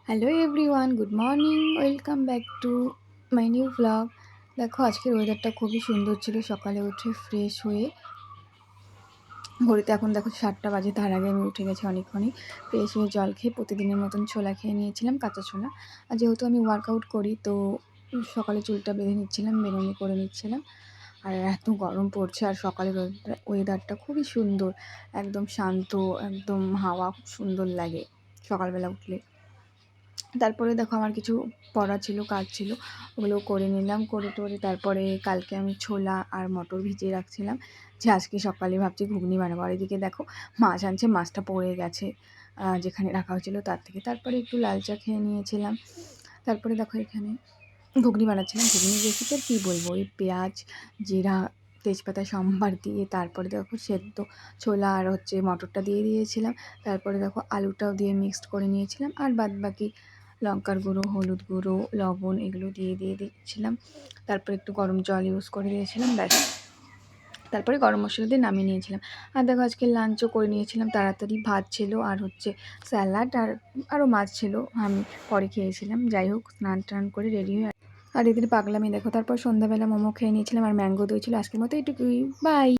Hello everyone, good morning, welcome back to my new blog. দেখো আজকের ওয়েদারটা খুবই সুন্দর ছিল। সকালে উঠে ফ্রেশ হয়ে ঘড়িতে এখন দেখো 7টা বাজে, তার আগে আমি উঠে গেছি অনেকক্ষণই। ফ্রেশ হয়ে জল খেয়ে প্রতিদিনের মতন ছোলা খেয়ে নিয়েছিলাম, কাঁচা ছোলা। আর যেহেতু আমি ওয়ার্কআউট করি তো সকালে চুলটা বেঁধে নিচ্ছিলাম, বেনুনি করে নিচ্ছিলাম। আর এত গরম পড়ছে, আর সকালের ওয়েদারটা খুবই সুন্দর, একদম শান্ত, একদম হাওয়া খুব সুন্দর লাগে সকালবেলা উঠলে। তারপরে দেখো আমার কিছু পড়া ছিল, কাজ ছিল, ওগুলো করে নিলাম। করে টোরে তারপরে কালকে আমি ছোলা আর মটর ভিজিয়ে রাখছিলাম, যে আজকে সকালে ভাবছি ঘুগনি বানাবো। আর এদিকে দেখো মাছ আনছে, মাছটা পড়ে গেছে যেখানে রাখা হয়েছিল তার থেকে। তারপরে একটু লাল চা খেয়ে নিয়েছিলাম। তারপরে দেখো এখানে ঘুগনি বানাচ্ছিলাম। ঘুগনির রেসিপি আর কী বলবো, ওই পেঁয়াজ, জিরা, তেজপাতা সম্বার দিয়ে তারপরে দেখো সেদ্ধ ছোলা আর মটরটা দিয়ে দিয়েছিলাম। তারপরে দেখো আলুটাও দিয়ে মিক্সড করে নিয়েছিলাম, আর বাদবাকি লঙ্কার গুঁড়ো, হলুদ গুঁড়ো, লবণ এগুলো দিয়ে দিচ্ছিলাম। তারপরে একটু গরম জল ইউজ করে দিয়েছিলাম, ব্যাস। তারপরে গরম মশলা দিয়ে নামিয়ে নিয়েছিলাম। আর দেখো আজকে লাঞ্চও করে নিয়েছিলাম তাড়াতাড়ি। ভাত ছিল, আর স্যালাড, আর আরও মাছ ছিল, আমি পরে খেয়েছিলাম। যাই হোক, স্নান টান করে রেডি হয়ে আর এদের পাগলামি দেখো। তারপর সন্ধ্যাবেলা মোমো খেয়ে নিয়েছিলাম, আর ম্যাঙ্গো দই ছিল। আজকের মতো এটুকুই, বাই।